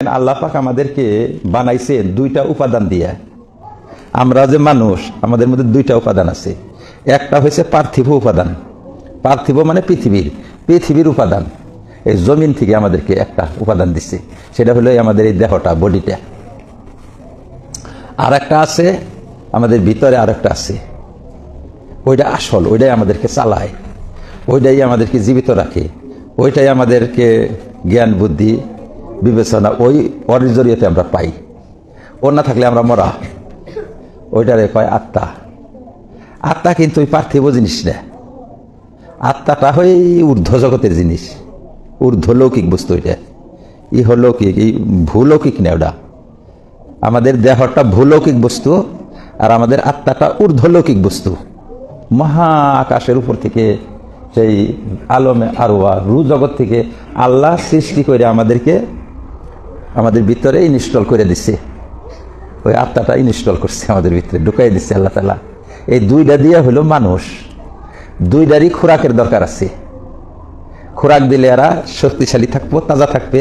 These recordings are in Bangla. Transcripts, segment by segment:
আল্লাহ পাক আমাদেরকে বানাইছেন দুইটা উপাদান দিয়ে। আমরা যে মানুষ, আমাদের মধ্যে দুইটা উপাদান আছে। একটা হয়েছে পার্থিব উপাদান। পার্থিব মানে পৃথিবীর উপাদান। এই জমিন থেকে আমাদেরকে একটা উপাদান দিচ্ছে, সেটা হলো আমাদের এই দেহটা, বডিটা। আর একটা আছে আমাদের ভিতরে, আর একটা আছে, ওইটা আসল, ওইটাই আমাদেরকে চালায়, ওইটাই আমাদেরকে জীবিত রাখে, ওইটাই আমাদেরকে জ্ঞান বুদ্ধি বিবেচনা ওর জড়িয়েতে আমরা পাই। ওর না থাকলে আমরা মরা। ওইটারে কয় আত্মা। আত্মা কিন্তু ওই পার্থিব জিনিস না। আত্মাটা হয় ঊর্ধ্ব জগতের জিনিস, ঊর্ধ্বলৌকিক বস্তু। ওইটা ইহলৌকিক, এই ভূলৌকিক না। ওটা আমাদের দেহটা ভূলৌকিক বস্তু, আর আমাদের আত্মাটা ঊর্ধ্বলৌকিক বস্তু। মহা আকাশের উপর থেকে, সেই আলমে আরওয়া রু জগৎ থেকে আল্লাহ সৃষ্টি করে আমাদেরকে আমাদের ভিতরে ইনস্টল করে দিচ্ছে। ওই আত্মাটা ইনস্টল করছে আমাদের ভিতরে, ঢুকাই দিচ্ছে আল্লাহ তাআলা। এই দুইটা দিয়ে হলো মানুষ। দুইটারই খোরাকের দরকার আছে। খোরাক দিলে এরা শক্তিশালী থাকবো, তাজা থাকবে,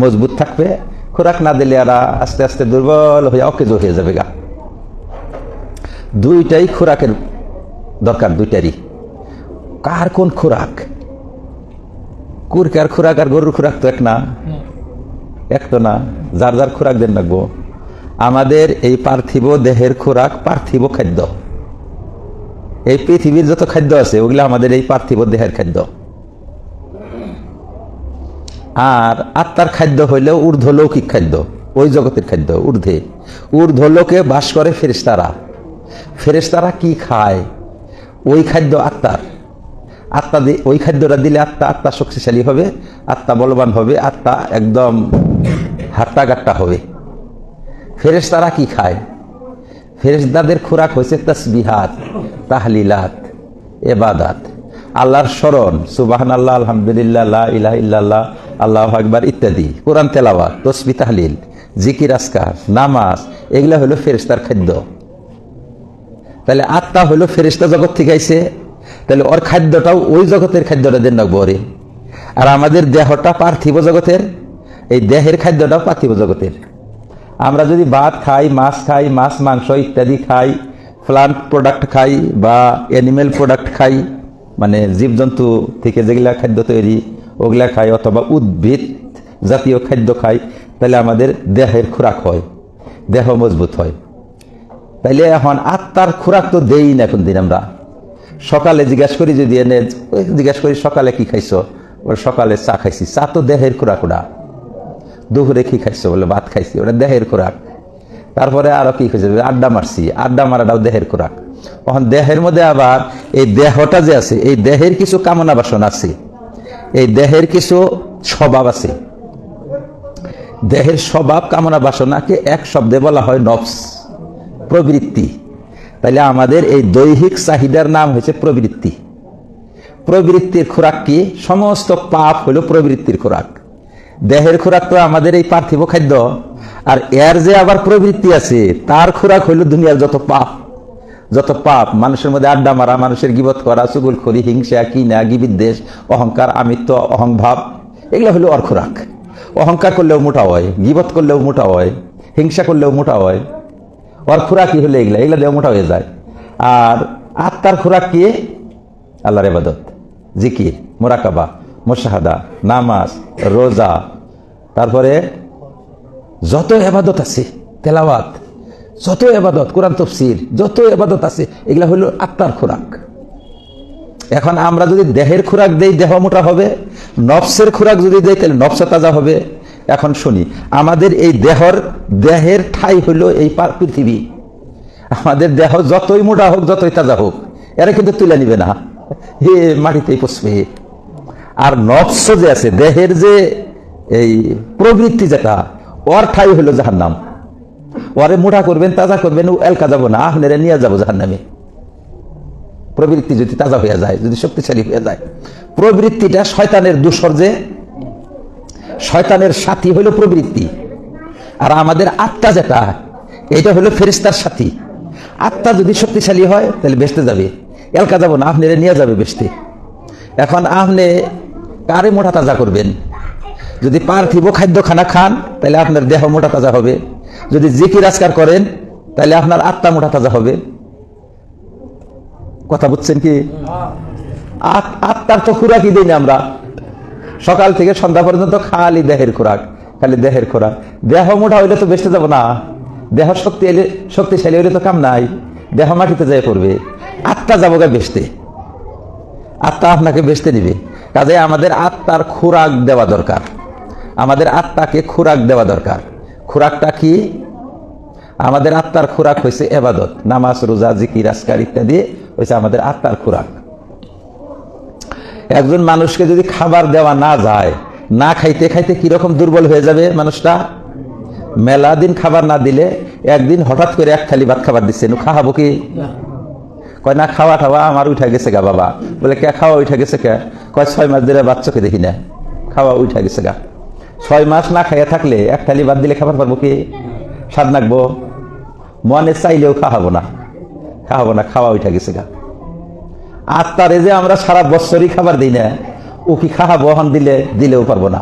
মজবুত থাকবে। খোরাক না দিলে এরা আস্তে আস্তে দুর্বল হয়ে অকেজো হয়ে যাবে গা। দুইটাই খোরাকের দরকার, দুইটারই। কার কোন খোরাক? কুরকার খোরাক আর গরুর খোরাক তো এক তো না। যার যার খোরাক দেন রাখবো। আমাদের এই পার্থিব দেহের খোরাক পার্থিব খাদ্য। এই পৃথিবীর যত খাদ্য আছে ওগুলো আমাদের এই পার্থিব দেহের খাদ্য। আর আত্মার খাদ্য হইলেও ঊর্ধ্বলৌকিক খাদ্য, ওই জগতের খাদ্য। ঊর্ধ্বলোকে বাস করে ফেরেশতারা। ফেরেশতারা কি খায়? ওই খাদ্য আত্মার। আত্মা ওই খাদ্যটা দিলে আত্মা শক্তিশালী হবে, আত্মা বলবান হবে, আত্মা একদম হাট্টা গাট্টা হবে। ফেরেশতারা কি খায়? ফেরেশতাদের খোরাক হয়েছে তাসবিহাত, তাহলিলাত, ইবাদাত, আল্লাহর স্মরণ, সুবহানাল্লাহ, আলহামদুলিল্লাহ, লা ইলাহা ইল্লাল্লাহ, আল্লাহু আকবার ইত্যাদি। কোরআন তেলাওয়াত, তাসবিহ, তাহলিল, জিকির, আজকার, নামাজ, এগুলা হলো ফেরেশতার খাদ্য। তাহলে আত্মা হলো ফেরেশতা জগৎ থেকে আইছে, তাহলে ওর খাদ্যটাও ওই জগতের খাদ্যটা দেন রাখবো ওরে। আর আমাদের দেহটা পার্থিব জগতের, এই দেহের খাদ্যটাও পার্থিব জগতের। আমরা যদি ভাত খাই, মাছ মাংস ইত্যাদি খাই, প্লান্ট প্রোডাক্ট খাই বা অ্যানিমেল প্রোডাক্ট খাই, মানে জীবজন্তু থেকে যেগুলা খাদ্য তৈরি ওগুলা খাই, অথবা উদ্ভিদ জাতীয় খাদ্য খাই, তাহলে আমাদের দেহের খোরাক হয়, দেহ মজবুত হয়। তাইলে এখন আত্মার খোরাক তো দেই না এখন দিন। আমরা সকালে জিজ্ঞাসা করি, যদি এনে জিজ্ঞাসা করি সকালে কি খাইছো, বলে সকালে চা খাইছি। চা তো দেহের খোরাক। ওটা দুপুরে কি খাইছো, বলে ভাত খাইছি, ওটা দেহের খোরাক। তারপরে আরো কি খাইছে, আড্ডা মারছি, আড্ডা মারাটাও দেহের খোরাক। তখন দেহের মধ্যে আবার এই দেহটা যে আছে, এই দেহের কিছু কামনা বাসনা আছে, এই দেহের কিছু স্বভাব আছে। দেহের স্বভাব কামনা বাসনাকে এক শব্দে বলা হয় নফস, প্রবৃত্তি। তাইলে আমাদের এই দৈহিক চাহিদার নাম হয়েছে প্রবৃত্তি। প্রবৃত্তির খোরাক কি? সমস্ত পাপ হলো প্রবৃত্তির খোরাক। দেহের খোরাক তো আমাদের এই পার্থিব খাদ্য, আর এর যে আবার প্রবৃত্তি আছে, তার খোরাক হইল দুনিয়ার যত পাপ, মানুষের মধ্যে আড্ডা মারা, মানুষের গীবত করা, চুগলখড়ি, হিংসা, কিনা, গিবিদ্বেষ, অহংকার, আমিত্ব, অহংভাব, এগুলো হলো ওর খোরাক। অহংকার করলেও মোটা হয়, গীবত করলেও মোটা হয়, হিংসা করলেও মোটা হয়। ওর খোরাকই হলে এগুলা দেওয়া মোটা হয়ে যায়। আর আত্মার খোরাক কি? আল্লাহর ইবাদত, জিকির, মুরাকাবা, মুশাহাদা, নামাজ, রোজা, তারপরে যত ইবাদত আছে, তেলাওয়াত, যত ইবাদত, কোরআন তাফসীর, যত ইবাদত আছে, এগুলা হলো আত্মার খোরাক। এখন আমরা যদি দেহের খোরাক দেই, দেহ মোটা হবে। নফসের খোরাক যদি দেই, তাহলে নফস তাজা হবে। এখন শুনি, আমাদের এই দেহের ঠাই হলো এই পৃথিবী। আমাদের দেহ যতই মোটা হোক, যতই তাজা হোক, এরা কিন্তু তুলে নিবে না, মাটিতেই পচবে। আর নফস যে আছে, দেহের যে এই প্রবৃত্তি, যেটা ওর ঠাই হলো জাহান্নাম। ওরে মোটা করবেন, তাজা করবেন, ও এলকা যাবো না, আপনারা নিয়ে যাবো জাহান্নামে। প্রবৃত্তি যদি তাজা হয়ে যায়, যদি শক্তিশালী হয়ে যায়। প্রবৃত্তিটা শয়তানের দূষর, যে শয়তানের সাথী হইল প্রবৃত্তি। আর আমাদের আত্মা যেটা, এটা হলো ফেরেশতার সাথী। আত্মা যদি শক্তিশালী হয়, তাহলে বেহেশতে যাবে, এলকা যাবো না, আপনারা নিয়ে যাবে বেহেশতে। এখন আপনি কারে মোটা তাজা করবেন? যদি পার্থিব খাদ্য খানা খান তাহলে আপনার দেহ মোটা তাজা হবে, যদি জিকির আজকার করেন তাহলে আপনার আত্মা মোটা তাজা হবে। কথা বুঝছেন কি? আত্মার তো খোরাকই দিই না আমরা, সকাল থেকে সন্ধ্যা পর্যন্ত খালি দেহের খোরাক, খালি দেহের খোরাক। দেহ মোটা হইলে তো বেঁচতে যাব না, দেহ শক্তিশালী হইলে তো কাম নাই, দেহ মাটিতে যায় পড়বে, আত্মা যাবো গা বেচতে, আত্মা আপনাকে বেচতে নিবে। কাজে আমাদের আত্মার খোরাক দেওয়া দরকার, আমাদের আত্মাকে খোরাক দেওয়া দরকার। খোরাকটা কি? আমাদের আত্মার খোরাক হয়েছে ইবাদত, নামাজ, রোজা, জিকির, আজকার ইত্যাদি হয়েছে আমাদের আত্মার খোরাক। একজন মানুষকে যদি খাবার দেওয়া না যায়, না খাইতে খাইতে কিরকম দুর্বল হয়ে যাবে মানুষটা। মেলা দিন খাবার না দিলে একদিন হঠাৎ করে এক থালি ভাত খাবার দিচ্ছে, খাওয়াবো কি? কয় না খাওয়া খাওয়া আমার উঠা গেছে গা বাবা। বলে কে খাওয়া উঠা গেছে কে? কয় 6 মাস ধরে বাচ্চাকে দেখি না, খাওয়া উঠা গেছে গা। 6 মাস না খাইয়া থাকলে এক থালি ভাত দিলে খাবার পারবো কি? স্বাদ নাকবো? মনে চাইলেও খাওয়াবো না, খাওয়াবো না, খাওয়া উঠা গেছে গা। আত্মারে যে আমরা সারা বছরই খাবার দিই না, ও কি খাওয়াবো? হন দিলেও পারবো না,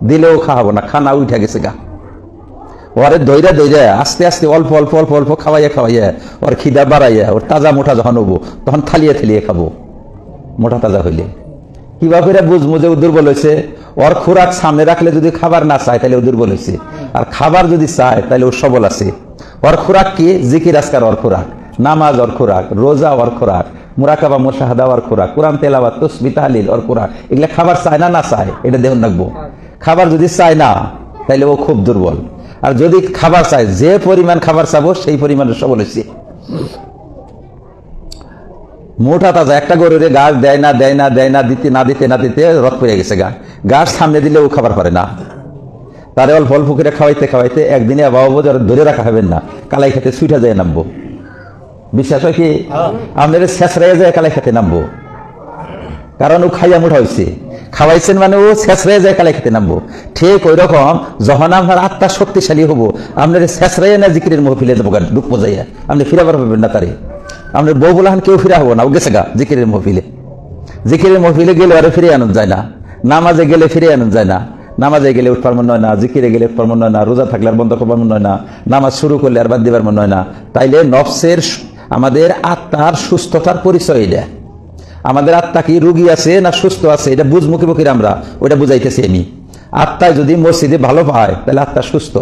দিলেও খাওয়াবো না, খানা উঠা গেছে গা। ওরে দইরা দইরা আস্তে আস্তে অল্প অল্প অল্প অল্প খাওয়াইয়া ওর খিদা বাড়াইয়া ওর তাজা মোটা যখন হবো তখন থালিয়ে থালিয়ে খাবো মোটা তাজা হইলে। কিভাবে করে বুঝবো যে ও দুর্বল হয়েছে? ওর খোরাক সামনে রাখলে যদি খাবার না চায় তাহলে ও দুর্বল হয়েছে, আর খাবার যদি চায় তাহলে ও সবল আছে। ওর খোরাক কি? জিকির আজকার ওর খোরাক, নামাজ ওর খোরাক, রোজা ওর খোরাক, মুরাকাবা মুশাহাদা ওর খোরাক, কোরআন তেলাওয়াত, তাসবিহ তাহলিল ওর খোরাক। এগুলা খাবার চায় না চায় এটা দেখুন রাখবো। খাবার যদি চায় না তাহলে ও খুব দুর্বল, আর যদি খাবার চায়, যে পরিমাণ খাবার চাবো সেই পরিমাণে সবল হয়েছে, মোটা তাজা। একটা গরুরে ঘাস দেয় না দেয় না দেয় না, দিতে না দিতে না দিতে রথ পড়ে গেছে গা। ঘাস সামনে দিলে ও খাবার পারে না, তারে অল্প অল্প করে খাওয়াইতে খাওয়াইতে একদিনে বাবু ধরে রাখা হবেন না, কালাই খেতে ছুটে যায় নামবো। বিশ্বাস হয় কি? আপনাদের শেষ রেয়ে যায় কালাই খেতে নামবো, কারণ ও খাইয়া মোটা হয়েছে। খাওয়াইছেন মানে ও শেষ রেয়ে যায় কালাই খেতে নামবো। ঠিক ওই রকম যখন আপনার আত্মা শক্তিশালী হবো, আপনার শেষ রেয়ে না জিকিরের মহফিলে যাবো, ডুব যাইয়া আপনি ফিরাবার পাবেন না তারে। আপনার বউ বলে কেউ ফিরা হবো না, ও গেছে গা জিকিরের মহফিলে। জিকিরের মহফিলে গেলে আরে ফিরে আনন্দ যায় না, নামাজে গেলে ফিরে আনন্দ যায় না, নামাজে গেলে উঠবার মন হয় না, জিকিরে গেলে উঠবার মন হয় না, রোজা থাকলে আর বন্ধ করবার মন হয় না, নামাজ শুরু করলে আর বাদ দিবার মন হয় না। তাইলে নফসের, আমাদের আত্মার সুস্থতার পরিচয় এটা। আমাদের আত্মা কি রোগী আছে না সুস্থ আছে এটা বুঝমুখী মুখী আমরা ওইটা বুঝাইতেছি আমি। আত্মায় যদি মসজিদে ভালো পায় তাহলে আত্মা সুস্থ,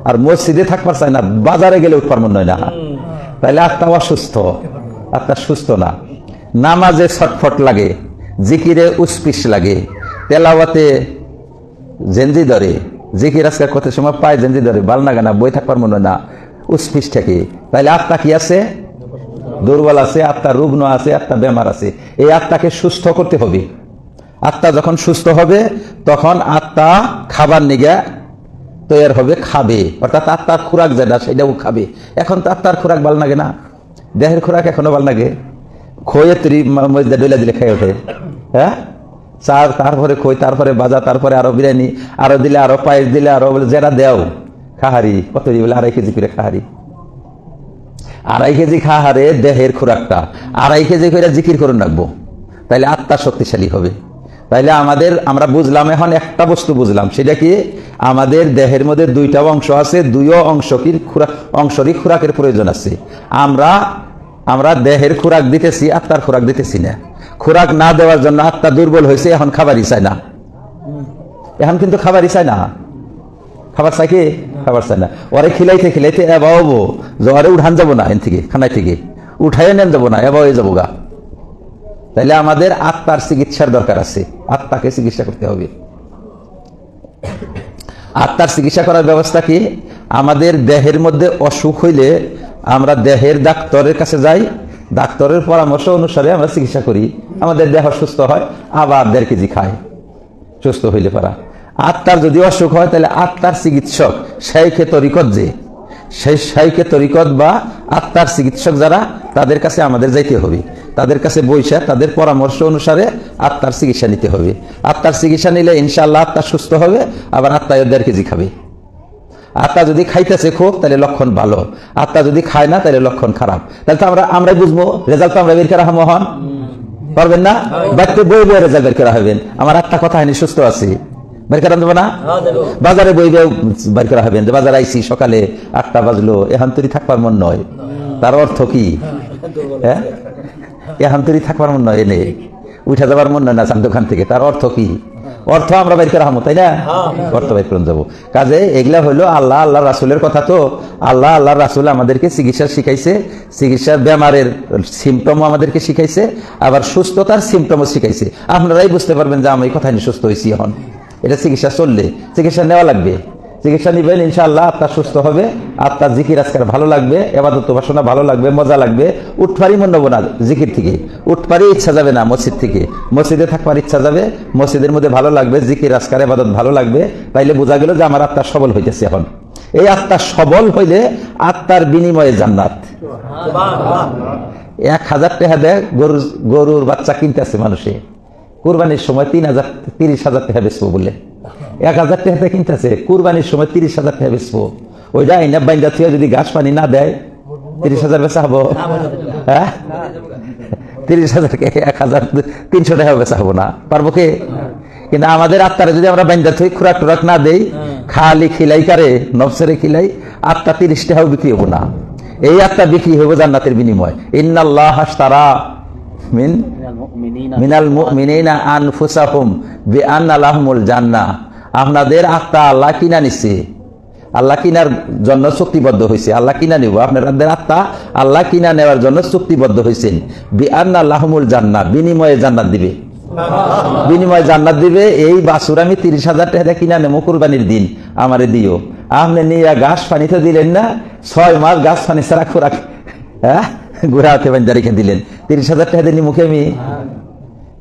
আর মসজিদে থাকবার চায় না, বাজারে গেলে উঠবার মন হয় না, তাহলে আত্মা অসুস্থ, আত্মা সুস্থ না। নামাজে ছটফট লাগে, জিকিরে উসপিস লাগে, তেলাওয়াতে জেন্দি ধরে, জিকির আজকাল কত সময় পায় জেন্দি ধরে, ভাল না গানা বই থাকবার মনে হয় না, উসপিস থাকে। তাহলে আত্মা কি আছে? দুর্বল আছে, আত্মা রুগ্ন আছে, আত্মা বেমার আছে। এই আত্মাকে সুস্থ করতে হবে। আত্মা যখন সুস্থ হবে তখন আত্মা খাবার নিগা তৈরি হবে, খাবে, অর্থাৎ আত্মার খোরাক যেটা সেটাও খাবে। এখন তো আত্মার খোরাক ভাল লাগে না, দেহের খোরাক এখনো ভাল লাগে। খয়ে তৈরি মজদা ডইলা দিলে খেয়ে ওঠে, হ্যাঁ, চার, তারপরে খই, তারপরে বাজা, তারপরে আরো বিরিয়ানি, আরো দিলে আরো পায়েস দিলে আরো, বলে যেটা দেও খাহারি কত বলে 2.5 কেজি করে খাহারি, 2.5 কেজি খাহারে দেহের খোরাকটা 2.5 কেজি করে জিকির করুন রাখবো, তাইলে আত্মা শক্তিশালী হবে। তাইলে আমরা বুঝলাম, এখন একটা বস্তু বুঝলাম, সেটা কি? আমাদের দেহের মধ্যে 2টা অংশ আছে, 2 অংশরই খোরাকের প্রয়োজন আছে। আমরা দেহের খোরাক দিতেছি, আত্মার খোরাক দিতেছি না। খোরাক না দেওয়ার জন্য আত্মা দুর্বল হয়েছে, এখন খাবারই চায় না, এখন কিন্তু খাবারই চায় না। খাবার চাই কি? খাবার চায় না। ওরে খিলাইতে খিলাইতে এবাবো যে ওরে উঠান যাবো না, এন থেকে খানাই থেকে উঠাইয়ে নেন যাবো না, এবার যাবো গা। তাইলে আমাদের আত্মার চিকিৎসার দরকার আছে, আত্মাকে চিকিৎসা করতে হবে। আত্মার চিকিৎসা করার ব্যবস্থা কি? আমাদের দেহের মধ্যে অসুখ হইলে আমরা দেহের ডাক্তারের কাছে যাই, ডাক্তারের পরামর্শ অনুসারে আমরা চিকিৎসা করি, আমাদের দেহ সুস্থ হয়, আবার 1.5 কেজি খাই সুস্থ হইলে পারা। আত্মার যদি অসুখ হয় তাহলে আত্মার চিকিৎসক শাইখে তরিকত, যে সেই শাইখে তরিকত বা আত্মার চিকিৎসক যারা, তাদের কাছে আমাদের যাইতে হবে, তাদের কাছে বৈশা তাদের পরামর্শ অনুসারে আত্মার চিকিৎসা নিতে হবে। আত্মার চিকিৎসা নিলে ইনশাআল্লাহ আত্মা সুস্থ হবে, আবার আত্মায় 1.5 কেজি খাবে। আত্মা যদি খাইতেছে খুব তাহলে লক্ষণ ভালো, আত্মা যদি খায় না তাহলে লক্ষণ খারাপ। তাহলে তো আমরাই বুঝবো, রেজাল্ট তো আমরা বের করা মহান পারবেন না, বাড়িতে বই বই রেজাল্ট বের করা হবেন। আমার আত্মা কথা হয়নি, সুস্থ আছে, বের করা যাবে না? বাজারে বইবে বের করা হবে, বাজার আইসি সকালে 8টা বাজলো, এখন তুই থাকবার মন নয়, তার অর্থ কি? হ্যাঁ, এখন তুই থাকবার মন নয়, এনে উঠে যাবার মন নয় না চার দোকান থেকে, তার অর্থ কি? অর্থ আমরা বের করা হবো, তাই না? অর্থ বের করে যাবো। কাজে এগুলা হলো আল্লাহ আল্লাহ রাসুলের কথা। তো আল্লাহ আল্লাহ রাসুল আমাদেরকে চিকিৎসা শিখাইছে, চিকিৎসার বেমারের সিমটমও আমাদেরকে শিখাইছে, আবার সুস্থতার সিমটমও শিখাইছে। আপনারাই বুঝতে পারবেন যে আমি এই কথা নিয়ে সুস্থ হয়েছি। এখন এটা চিকিৎসা চললে চিকিৎসা নেওয়া লাগবে, চিকিৎসা নিবেন, ইনশাআল্লাহ আত্মা সুস্থ হবে, আত্মার জিকির আজকাল ভালো লাগবে, এবাদত উপাসনা ভালো লাগবে, মজা লাগবে। উঠপারি মন নেবো না জিকির থেকে, উঠপারি ইচ্ছা যাবে না মসজিদ থেকে, মসজিদে থাকবার ইচ্ছা যাবে, মসজিদের মধ্যে ভালো লাগবে, জিকির আজকাল এবাদত ভালো লাগবে। তাইলে বোঝা গেল যে আমার আত্মা সবল হইতেছে। এখন এই আত্মা সবল হইলে আত্মার বিনিময়ে জান্নাত। 1000 টাকা দেয় গরুর বাচ্চা কিনতেছে মানুষে, কুরবানির সময় 30,000 টাকা বেচবো বলে, 1000 টাকাতে কিনতেছে, কুরবানির সময় 30,000 টাকা বেচবো। ওইটা আইনা বাইন্দা থেকে যদি ঘাস পানি না দেয় 30,000 বেচা হবো? হ্যাঁ, 30,000 1,300 টাকা বেচা হবো না, পারবো কে? কিন্তু আমাদের আত্মারে যদি আমরা বাইন্দা থেকে খুরাক টুরাক না দেই, খালি খিলাই কারে নফসেরে খিলাই, আত্মা 30 টাকাও বিক্রি হবো না। এই আত্মা বিক্রি হবো জান্নাতের বিনিময়। ইন্নাল্লাহ আশতারা মিনাল মুমিনিনা আনফুসাহুম বিআন্না লাহুমুল জান্নাহ। আপনাদের আত্মা আল্লাহ কিনা নিছে, আল্লাহ কিনার জন্য চুক্তিবদ্ধ হয়েছে, আল্লাহ কিনা নিব। আপনাদের আত্মা আল্লাহ কিনা নেওয়ার জন্য চুক্তিবদ্ধ হয়েছেন। বিআন্না লাহুমুল জান্নাহ, বিনিময়ে জান্নাত দিবে, বিনিময়ে জান্নাত দিবে। এই বাছুর আমি 30,000 টাকা কিনা নেবো, কুরবানির দিন আমারে দিও। আপনি নিয়ে ঘাস পানিতে দিলেন না, 6 মাস ঘাস পানি ছাড়া খোরাক, হ্যাঁ, ঘোরাতে বান্ধা রেখে দিলেন। 30,000 টাকা দিয়ে মুখে আমি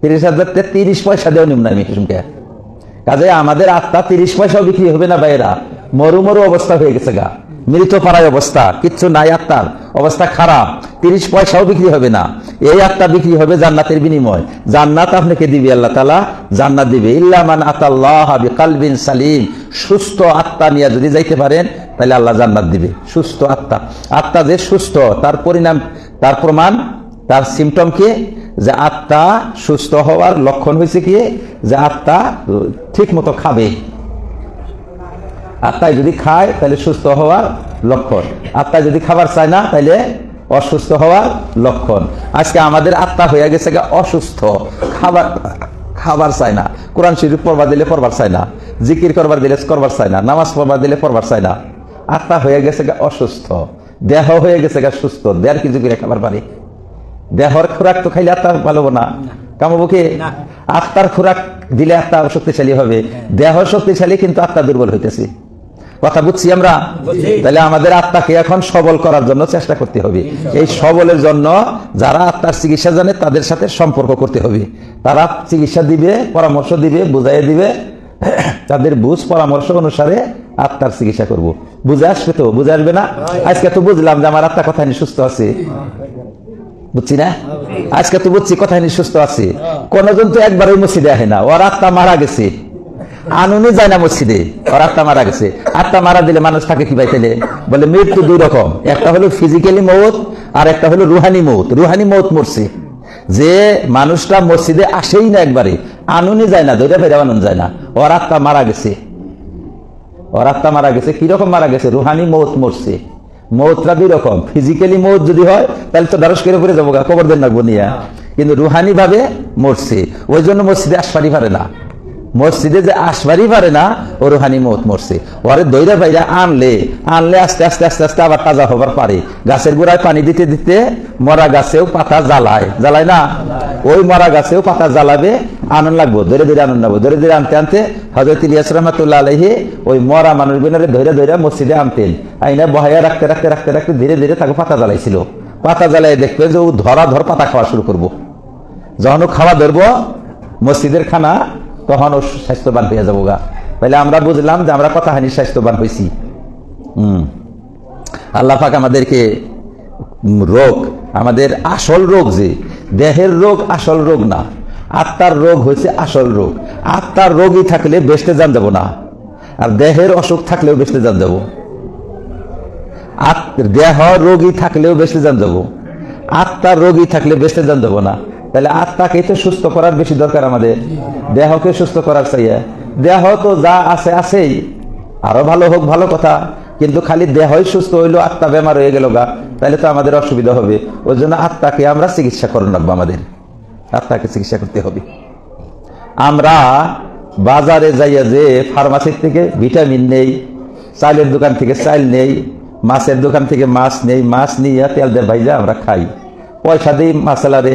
30,000 টাকা 30 পয়সা দেও নিম না আমি শুনকে। কাজে আমাদের আত্মা 30 পয়সাও বিক্রি হবে না ভাইয়েরা, মরু মরু অবস্থা হয়ে গেছে গা, মৃত পাড়ায় অবস্থা, কিচ্ছু নাই, আত্মার অবস্থা খারাপ, 30 পয়সাও বিক্রি হবে না। এই আত্মা বিক্রি হবে জান্নাতের বিনিময়। জান্নাত আপনাকে দিবে, আল্লাহ তাআলা জান্নাত দিবে। ইল্লা মান আতাল্লাহ বিকালবিন সালিম, সুস্থ আত্মা নিয়ে যদি যাইতে পারেন তাহলে আল্লাহ জান্নাত দিবে। সুস্থ আত্মা, আত্মা যে সুস্থ তার পরিণাম, তার প্রমাণ, তার সিমটম কি? যে আত্মা সুস্থ হওয়ার লক্ষণ হয়েছে কি? যে আত্মা ঠিক মতো খাবে। আত্মায় যদি খায় তাহলে সুস্থ হওয়ার লক্ষণ, আত্মা যদি খাবার চায় না তাহলে অসুস্থ হওয়ার লক্ষণ। আজকে আমাদের আত্মা হয়ে গেছে অসুস্থ, খাবার চায় না, কোরআন শরীফ পড়বার দিলে পড়বার চায় না, জিকির করবার দিলে করবার চায় না, নামাজ পড়বার দিলে পড়বার চায় না। আত্মা হয়ে গেছে অসুস্থ, দেহ হয়ে গেছে সুস্থ। দেড় কিছু করে খাবার পারে, দেহর খোরাক তো খাইলে আত্মা ভালো না, কামাবো কে? আত্মার খোরাক দিলে আত্মা শক্তিশালী হবে, দেহ শক্তিশালী কিন্তু আত্মা দুর্বল হইতেছে। কথা বুঝছি আমরা? তাহলে আমাদের আত্মাকে এখন সবল করার জন্য চেষ্টা করতে হবে। এই সবলের জন্য যারা আত্মার চিকিৎসা জানে তাদের সাথে সম্পর্ক করতে হবে। তারা চিকিৎসা দিবে, পরামর্শ দিবে, বুঝাই দিবে, তাদের বুঝ পরামর্শ অনুসারে আত্মার চিকিৎসা করব। বুঝে আসবে তো? বুঝে আসবে না? আজকে তো বুঝলাম যে আমার আত্মা কথা নিয়ে সুস্থ আছে, বুঝছি না? আজকে তো বুঝছি কথা নিয়ে সুস্থ আছে। কোনজন তো একবার ওই মসজিদে আসে না, ওর আত্মা মারা গেছে, আনুনি যায় না মসজিদে, ওর আত্মা মারা গেছে। আত্মা মারা দিলে মানুষ থাকে কি ভাই? তাহলে বলে মৃত্যু 2 রকম, একটা হলো ফিজিক্যালি মৌত আর একটা হলো রুহানি মৌত। রুহানি মৌত মরছে, যে মানুষটা মসজিদে আসেই না, একবারে আনুনি যায় না, ধরে ফেরা আনুন যায় না, ওর আত্মা মারা গেছে। ওর আত্মা মারা গেছে। কিরকম মারা গেছে? রুহানি মৌত মরছে। মৌতটা 2 রকম, ফিজিক্যালি মৌত যদি হয় তাহলে তো দারস করে পড়ে যাবো, কবর দেন রাখবো নিয়ে, কিন্তু রুহানি ভাবে মরছে, ওই জন্য মসজিদে আসবারই পারে না। মসজিদে যে আসবারই পারে না, ও রুহানি মৌত মরছে। ওরে দইরা বাইরা আনলে আস্তে আস্তে আস্তে আস্তে আবার তাজা হবার পারে। গাছের গোড়ায় পানি দিতে দিতে মরা গাছেও পাতা জ্বালায়, জ্বালায় না? ওই মরা গাছেও পাতা জ্বালাবে, আনন্দ লাগবো, ধরে ধরে আনন্দ লাগবো। ধরে ধরে আনতে আনতে হযরত ইলিয়াস রাহমাতুল্লাহ আলাইহি ওই মরা মানুষ বিনারে ধরে ধরে মসজিদে আনতেন, আইনা বহাইয়া রাখতে রাখতে রাখতে রাখতে ধীরে ধীরে তাকে পাতা জ্বালাইছিল। পাতা জ্বালাই দেখবে যে ও ধর পাতা খাওয়া শুরু করবো। যখন ও খাওয়া ধরবো মসজিদের খানা, তখন ও স্বাস্থ্যবান হয়ে যাবো গা। তাহলে আমরা বুঝলাম যে আমরা কতখানি স্বাস্থ্যবান হয়েছি। আল্লাহ পাক আমাদেরকে রোগ, আমাদের আসল রোগ, যে দেহের রোগ আসল রোগ না, আত্মার রোগ হয়েছে আসল রোগ। আত্মার রোগী থাকলে বেহেশতে যান যাব না, আর দেহের অসুখ থাকলেও বেহেশতে যান যাব। দেহ রোগী থাকলেও বেহেশতে যান যাব, আত্মার রোগী থাকলে বেহেশতে যান যাব না। তাহলে আত্মাকে তো সুস্থ করার বেশি দরকার আমাদের, দেহকে সুস্থ করার চাইয়া। দেহ তো যা আছে আছেই, আরো ভালো হোক ভালো কথা, কিন্তু খালি দেহই সুস্থ হইলো আত্মা বেমার হয়ে গেল গা, তাহলে তো আমাদের অসুবিধা হবে। ওই জন্য আত্মাকে আমরা চিকিৎসা করুন লাগবো, আমাদের আত্মাকে চিকিৎসা করতে হবে। আমরা বাজারে যাইয়া যে ফার্মাসির থেকে ভিটামিন নেই, চালের দোকান থেকে চাল নেই, মাছের দোকান থেকে মাছ নেই, মাছ নিয়ে তেল দিয়ে ভাইজা আমরা খাই, পয়সা দিই মাছালারে,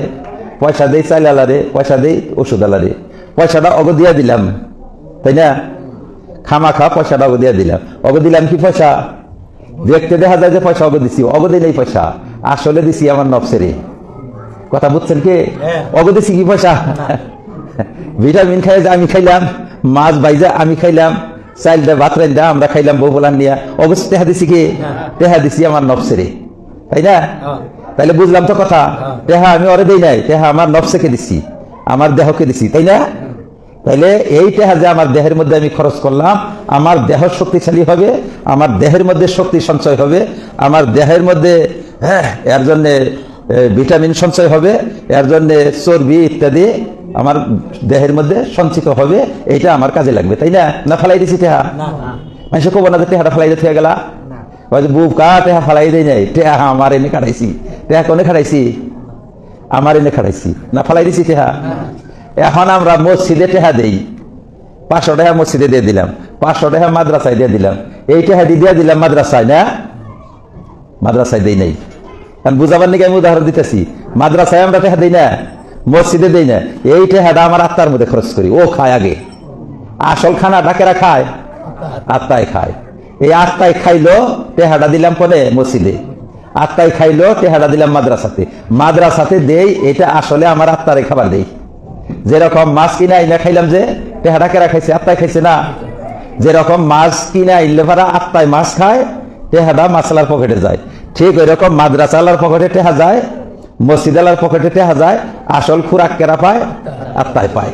পয়সা দিই চাল আলারে, পয়সা দিই ওষুধ আলারে, পয়সাটা অগো দিয়া দিলাম, তাই না? খামা খা পয়সাটা অগো দিয়া দিলাম। অগো দিলাম কি পয়সা? দেখতে দেখা যায় যে পয়সা অগো দিছি, অগো দিই নেই পয়সা, আসলে দিছি আমার নফসেরে। কথা বুঝছেন কি? অগো দিছি কি পয়সা? ভিটামিন খাই আমি খাইলাম, মাছ ভাইজা আমি খাইলাম, চাইলটা ভাত রাইন্দা আমরা খাইলাম, বউ বলান নিয়া, অবশ্য টেহা দিছি কি? টেহা দিছি আমার নফসেরে, তাই না? তাইলে বুঝলাম তো কথা, টেহা আমি ওরে দেই নাই, টেহা আমার নফসেকে দিছি, আমার দেহকে দিছি, তাই না? তাইলে এই টেহা যে আমার দেহের মধ্যে আমি খরচ করলাম, আমার দেহ শক্তিশালী হবে, আমার দেহের মধ্যে শক্তি সঞ্চয় হবে, আমার দেহের মধ্যে এর জন্য ভিটামিন সঞ্চয় হবে, এর জন্য চর্বি ইত্যাদি আমার দেহের মধ্যে সঞ্চিত হবে, এইটা আমার কাজে লাগবে, তাই না? না ফালাই দিছি টেহা? মানুষ কব না যে টেহাটা ফালাই দিয়ে গেলা, বুকা টেহা ফালাই দেয় নাই, টেহা আমার এনে খাটাইছি, টেহা কোনে খাটাইছি? আমার এনে খাটাইছি, না ফালাই দিছি টেহা? এখন আমরা মসজিদে টেহা দেই, 500 টাকা মসজিদে দিয়ে দিলাম, 500 টাকা মাদ্রাসায় দিয়ে দিলাম, এই টেহা দিয়ে দিলাম মাদ্রাসায়, না মাদ্রাসায় দেই নাই। কারণ বুঝাবার নাকি আমি উদাহরণ দিতেছি, মাদ্রাসায় আমরা টেহা দিই না, মসজিদে দেই না, এই টেহাটা আমার আত্মার মধ্যে খরচ করি, ও খায় আগে। আসল খানা ডাকেরা খায়, আত্মায় খায়। এই আত্মায় খাইলো, টেহাটা দিলাম পরে মসজিদে, আত্মায় খাইলো, টেহাটা দিলাম মাদ্রাসাতে, মাদ্রাসাতে দেই, এটা আসলে আমার আত্মারে খাবার দেই। যেরকম মাছ কিনে আইনা খাইলাম, যে টেহাটা কেরা খাইছে? আত্মায় খাইছে না? যেরকম মাছ কিনে আইলে ভাড়া আত্মায় মাছ খায়, টেহাটা মাছলার পকেটে যায়, ঠিক ওই রকম মাদ্রাসালার পকেটে টেহা যায়, মসজিদালার পকেটে টেহা যায়, আসল খুরাক কেরা পায়? আত্মায় পায়।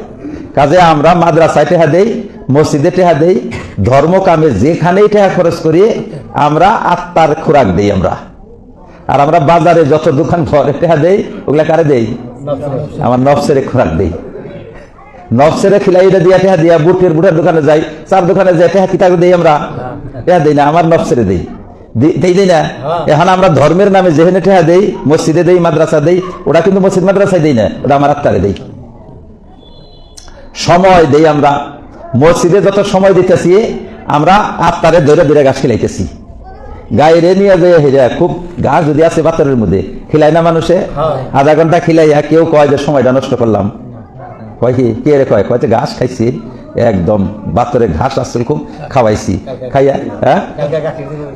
কাজে আমরা মাদ্রাসায় টেহা দেই, মসজিদে টেহা দেই, ধর্ম কামে যেখানেই টেহা খরচ করি, আমরা আত্মার খুরাক দেই আমরা। আর আমরা বাজারে যত দোকান ঘরে টেহা দেই, ওগুলা কারে দেই? আমার নফসের খুরাক দেই। নফসের খিলাইটা দিয়া টেহা দিয়া বুটের দোকানে যাই, চার দোকানে যাই, টেহা কিতাব দেই আমরা? টেহা দেই না, আমার নফসের দেই, দেই না। এখন আমরা ধর্মের নামে যেখানে টেহা দেই, মসজিদে দেই, মাদ্রাসা দেই, ওটা কিন্তু মসজিদ মাদ্রাসায় দেই না, ওটা আমার আত্মারে দেই। সময় দেই আমরা, মসজিদে যত সময় দিতেছি, আমরা আত্মারে ধরে ধরে ঘাস খিলাইতেছি, গায়ে নিয়ে যায় হেরা, খুব ঘাস যদি আছে বাতরের মধ্যে, খিলাই না মানুষে? আধা ঘন্টা খিলাইয়া কেউ কয় যে সময়টা নষ্ট করলাম, কয় কি কে রে? কয় যে ঘাস খাইছি, একদম বাতরে ঘাস আসছে খুব, খাওয়াইছি, খাইয়া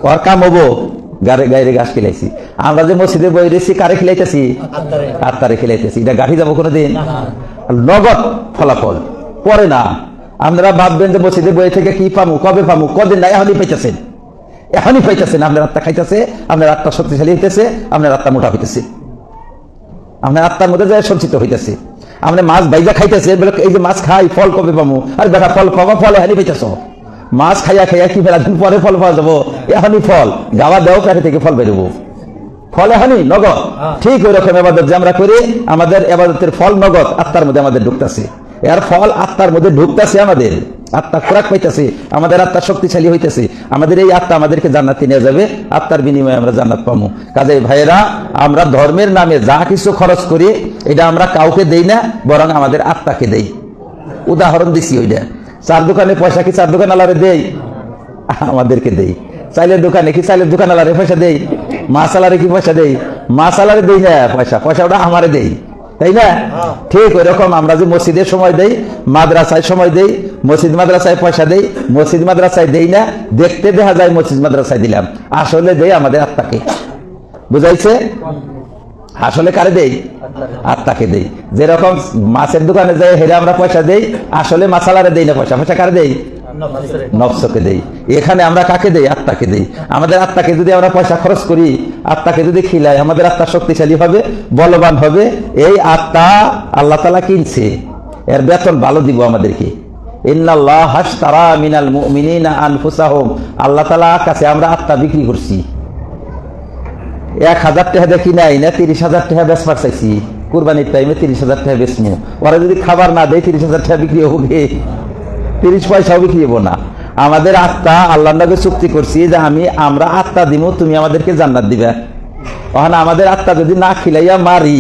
ওর কাম হবো, গায়ে ঘাস খিলাইছি। আমরা যে মসজিদে বই রেছি, কারে খিলাইতেছি? আত্মারে খিলাইতেছি। এটা গাঠি যাবো কোনোদিন? নগদ ফলাফল পরে না। আপনারা ভাববেন যে মসজিদে বই থেকে কি পামু, কবে পামু, কদিন না, এখনই পাইতেছেন, এখনই পাইতেছেন। আপনার আত্মা খাইতেছে, আপনার আত্মা শক্তিশালী হইতেছে, আপনার আত্মা মোটা হইতেছে, আপনার আত্মার মধ্যে যায় সঞ্চিত হইতেছে। আপনি মাছ ভাইজা খাইতেছে, বলে এই যে মাছ খাই, ফল কবে পামু? আর বেটা ফল পাবো, ফল এখনই পাইতেছ। মাছ খাইয়া খাইয়া কি বেলা দিন পরে ফল পাওয়া যাবো? এখনই ফল গাওয়া দেও, কাঠে থেকে ফল বেরোবো, ফল এখনই নগদ। ঠিক ওই রকম এবাদত যে আমরা করি, আমাদের এবাদতের ফল নগদ আত্মার মধ্যে আমাদের ঢুকতেছে, এর ফল আত্মার মধ্যে ঢুকতেছে, আমাদের আত্মা খোরাক পাইতেছে, আমাদের আত্মা শক্তিশালী হইতেছে, আমাদের এই আত্মা আমাদেরকে জান্নাতে নিয়ে যাবে, আত্মার বিনিময়ে আমরা জান্নাত পাবো। কাজে ভাইয়েরা, আমরা ধর্মের নামে যা কিছু খরচ করি, এটা আমরা কাউকে দেই না, বরং আমাদের আত্মাকে দেই। উদাহরণ দিছি, ওইটা চার দোকানে পয়সা কি চার দোকান আলারে দেই? আমাদেরকে দেই। চাইলের দোকানে কি চাইলের দোকান আলারে পয়সা দেই? মাছ আলারে কি পয়সা দেই? মাছ আলারে দেই না পয়সা, পয়সা ওটা আমারে দেই, তাই না? ঠিক ওই রকম আমরা যে মসজিদের সময় দেই, মাদ্রাসায় সময় দেই, মসজিদ মাদ্রাসায় পয়সা দেই, মসজিদ মাদ্রাসায় দেই না, দেখতে দেখা যায় মসজিদ মাদ্রাসায় দিলাম, আসলে দেই আমাদের আত্মাকে। বুঝাইছে? আসলে কারে দেই? আত্মাকে দেই। যেরকম মাছের দোকানে যাই হেরে আমরা পয়সা দেই, আসলে মাছালারে দেই না পয়সা, পয়সা কারে দেই? নফসকে দেই। এখানে আমরা কাকে দেই? আত্মাকে দেই। আমাদের আত্মাকে যদি আমরা পয়সা খরচ করি, আত্মাকে যদি খিলাই, আমাদের আত্মা শক্তিশালী হবে, বলবান হবে। এই আত্মা আল্লাহ তাআলা কিনছে, এর বেতন ভালো দিব আমাদেরকে। ইন্নাল্লাহ হাশতারা মিনাল মুমিনিনা আনফুসাহুম, আল্লাহ তাআলা কাছে আমরা আত্মা বিক্রি করছি। 1000 টাকা দিয়ে কিনাই না, 30,000 টাকা বেচবার চাইছি। কুরবানির টাইমে 30,000 টাকা বেচমু, ওরা যদি খাবার না দেয় 30,000 টাকা বিক্রি হবে? 30 পয়সাও বিক্রি হবো না। আমাদের আত্মা আল্লাহর নামে চুক্তি করছি যে আমরা আত্মা দিব, তুমি আমাদেরকে জান্নাত দিবে। ওখানে আমাদের আত্মা যদি না খিলাইয়া মারি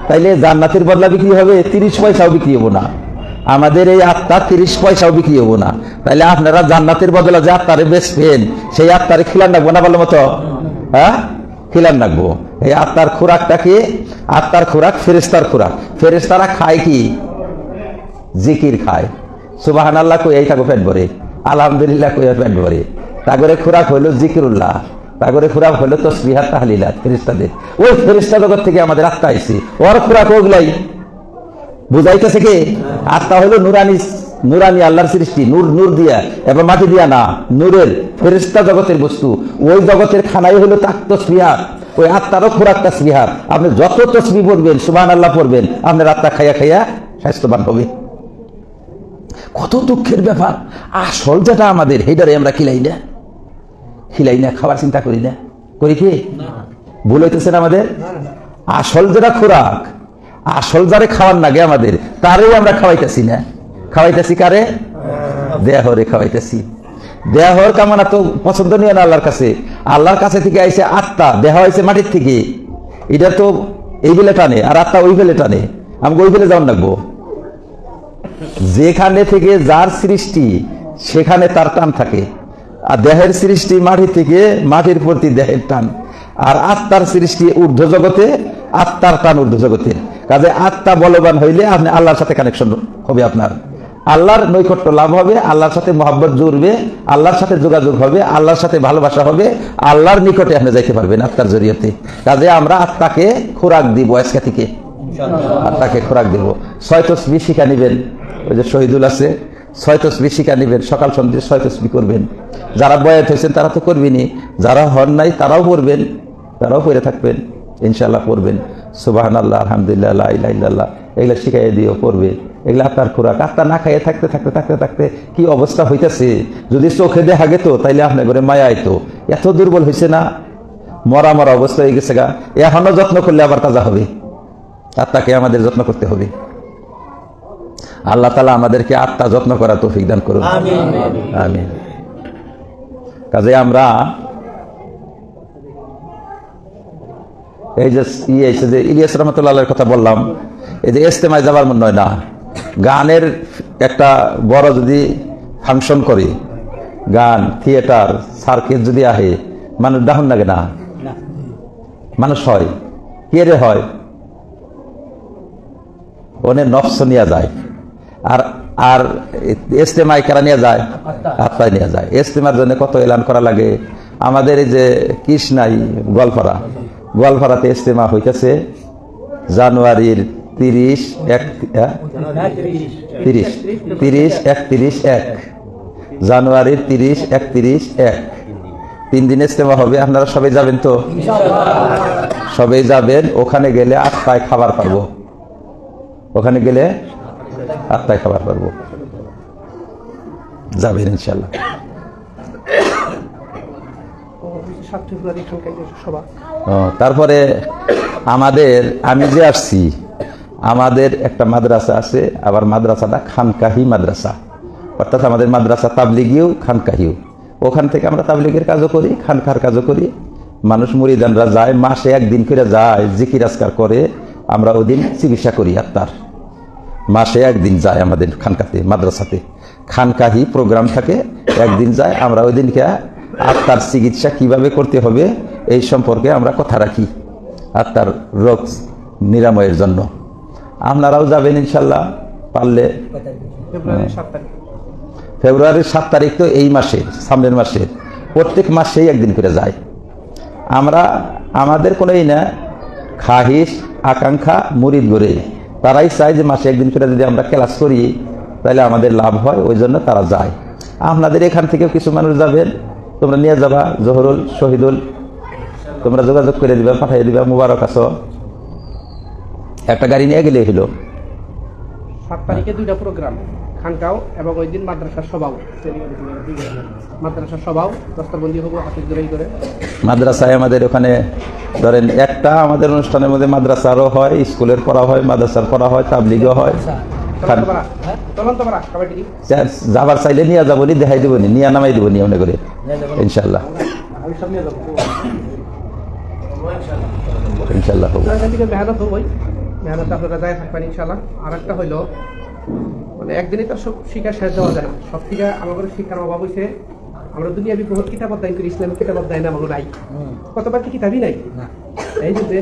তাইলে জান্নাতের বদলা বিক্রি হবে, 30 পয়সাও বিক্রি হবো না। আমাদের এই আত্মা 30 পয়সাও বিক্রি হবো না। তাইলে আপনারা জান্নাতের বদলা যে আত্মারে বেচবেন, সেই আত্মারে খিলান রাখবো না ভালো মতো? হ্যাঁ, খিলান রাখবো। এই আত্মার খোরাকটা কি? আত্মার খোরাক ফেরেশতার খোরাক। ফেরেশতারা খায় কি? জিকির খায়। সুবহানাল্লাহ কই এই থাকো পেট ভরে, আলহামদুলিল্লাহ কই পেট ভরে। তাগরে খোরাক হইল জিকিরুল্লাহ, তাগরে খোরাক হইল তাসবিহাত তাহলিলাত ফেরেশতাদের। ওই ফেরেশতা জগৎ থেকে আমাদের আত্মা আইছে, ওর খোরাক ওগুলাই। বুঝাইতেছে কি? আত্মা হইল নুরানি, নুরানি আল্লাহর সৃষ্টি, নূর, নূর দিয়া এবং মাটি দিয়া না, নূরের ফেরেশতা জগতের বস্তু। ওই জগতের খানাই হইল তাসবিহাত। ওই আত্মারও খোরাক তাসবিহাত। আপনি যত তাসবিহ পড়বেন, সুবহানাল্লাহ পড়বেন, আপনার আত্মা খাইয়া খাইয়া স্বাস্থ্যবান হবে। কত দুঃখের ব্যাপার। আসল যেটা আমাদের হেডারে আমরা খিলাই না, খাবার চিন্তা করি না, করি কি? ভুল হইতেছে না আমাদের? আসল যেটা খোরাক, আসল যারে খাওয়ার নাগে আমাদের, তারেই আমরা খাওয়াইতেছি না। খাওয়াইতেছি কারে? দেহরে খাওয়াইতেছি। দেহর কামনা তো পছন্দনীয় না আল্লাহর কাছে। আল্লাহর কাছে থেকে আইছে আত্মা, দেহ আইছে মাটির থেকে। এটা তো এই বেলে টানে, আর আত্মা ওই বেলে টানে। আমাকে ওই বেলে যাওয়ার লাগবো। যেখানে থেকে যার সৃষ্টি সেখানে তার টান থাকে। আর দেহের সৃষ্টি মাটি থেকে, মাটির প্রতি দেহের টান। আর আত্মার সৃষ্টি ঊর্ধ্ব জগতে, আত্মার টান ঊর্ধ্ব জগতে। কাজে আত্মা বলবান হইলে আপনি আল্লাহর সাথে কানেকশন হবে, আপনার আল্লাহর নৈকট্য লাভ হবে, আল্লাহর সাথে মহব্বত জুড়বে, আল্লাহর সাথে যোগাযোগ হবে, আল্লাহর সাথে ভালোবাসা হবে, আল্লাহর নিকটে আপনি যাইতে পারবেন আত্মার জরিয়তে। কাজে আমরা আত্মাকে খোরাক দিব, আজকে থেকে আত্মাকে খোরাক দিব। 6 তাসবিহ শিখা নিবেন। ওই যে শহীদুল আছে, 6 তাসবিহ শিখা নিবেন, সকাল সন্ধ্যে 6 তাসবিহ করবেন। যারা বয়াত হয়েছেন তারা তো করবেনই, যারা হন নাই তারাও পড়বেন, তারাও পড়ে থাকবেন, ইনশাআল্লাহ পড়বেন। সুবহানাল্লাহ, আলহামদুলিল্লাহ, লা ইলাহা ইল্লাল্লাহ, এগুলা শিখাইয়া দিও, পড়বে। এগুলা আত্মার খোরাক। আত্মা না খাইয়ে থাকতে থাকতে থাকতে থাকতে কি অবস্থা হইতেছে, যদি চোখে দেখা গেত তাইলে আপনার ঘরে মায়া আইতো। এত দুর্বল হয়েছে না, মরা মরা অবস্থা হয়ে গেছে গা। এখনো যত্ন করলে আবার তাজা হবে। আত্মাকে আমাদের যত্ন করতে হবে। আল্লাহ তাআলা আমাদেরকে আত্মা যত্ন করার তৌফিক দান করুন, আমিন। কাজে আমরা এই যে ইলিয়াস রহমতুল্লাহর কথা বললাম, এই যে ইজতেমায় যাবার মনে হয় না। গানের একটা বড় যদি ফাংশন করে, গান, থিয়েটার, সার্কিট যদি আহে, মানুষ ডাহুন লাগে না? মানুষ হয় কে রে? হয় ওনের নফস নিয়ে যায়। আর আর ইজতেমায় কারা নিয়ে যায়? আত্মায় নিয়ে যায়। ইজতেমার জন্য কত এলান করা লাগে। আমাদের এই যে কৃষ্ণাই গোয়ালপাড়াতে ইজতেমা হইতেছে জানুয়ারির 30, 31, জানুয়ারির 30, 31, 1 3 দিন ইজতেমা হবে। আপনারা সবাই যাবেন তো? সবাই যাবেন। ওখানে গেলে আত্মায় খাবার পারবো, ওখানে গেলে আত্মায় খাবার পারবো। যাবেন ইনশাল্লাহ। তারপরে আমাদের, আমি যে আসছি, আমাদের একটা মাদ্রাসা আছে, আবার মাদ্রাসাটা খানকাহি মাদ্রাসা, অর্থাৎ আমাদের মাদ্রাসা তাবলিগিও খানকাহিও। ওখান থেকে আমরা তাবলিগের কাজও করি, খানকার কাজও করি। মানুষ মুরিদানরা যায়, মাসে 1 দিন করে যায়, জিকির আজকার করে। আমরা ওই দিন চিকিৎসা করি আত্মার। মাসে 1 দিন যায় আমাদের খানকাতে, মাদ্রাসাতে খানকাহি প্রোগ্রাম থাকে, 1 দিন যায়। আমরা ওই দিনকে আত্মার চিকিৎসা কিভাবে করতে হবে এই সম্পর্কে আমরা কথা রাখি, আত্মার রোগ নিরাময়ের জন্য। আপনারাও যাবেন ইনশাল্লাহ পারলে। ফেব্রুয়ারির 7 তারিখ তো এই মাসে, সামনের মাসে, প্রত্যেক মাসেই 1 দিন করে যায়। আমরা আমাদের কোনোই না, খাহিস আকাঙ্ক্ষা মুরিদ গড়ে তারাই চাই যে মাসে 1 দিন করে যদি আমরা ক্লাস করি তাহলে আমাদের লাভ হয়, ওই জন্য তারা যায়। আপনাদের এখান থেকেও কিছু মানুষ যাবেন, তোমরা নিয়ে যাবা। জহরুল, শহীদুল, তোমরা যোগাযোগ করে দিবা, পাঠিয়ে দিবা। মুবারক আছো, একটা গাড়ি নিয়ে গেলে হলো। 7 তারিখে 2টা প্রোগ্রাম, খানকাও এবং ওই দিন মাদ্রাসার সভাও। মাদ্রাসার সভাও দস্তবন্দি হবো হাফিজ জোরাই করে। মাদ্রাসায় আমাদের ওখানে ধরেন একটা আমাদের অনুষ্ঠানের মধ্যে মাদ্রাসারও হয়, স্কুলের পড়া হয়, মাদ্রাসার পড়া হয়, তাবলিগও হয়, চলন্ত পারা কবাডি যাবার চাইলে নিয়ে যাবো নি, দেখাই দিব নি, নিয়ে নামাই দিব নি মনে করে ইনশাল্লাহ। ইনশাল্লাহ হবো। দিকে মেহনত হবই, মেহনত আপনারা যায় থাকবেন ইনশাল্লাহ। আর একটা হইলো মানে একদিনই তো সব শিক্ষা শেষ দেওয়া যায় না, সব থেকে আমাদের শিক্ষার অভাব হয়েছে। আমরা দুনিয়াবি বহুত কিতাব অধ্যয়ন করি, ইসলামিক কিতাব অধ্যয়ন আমাদের নাই, কতবার কি কিতাবই নাই। এই যে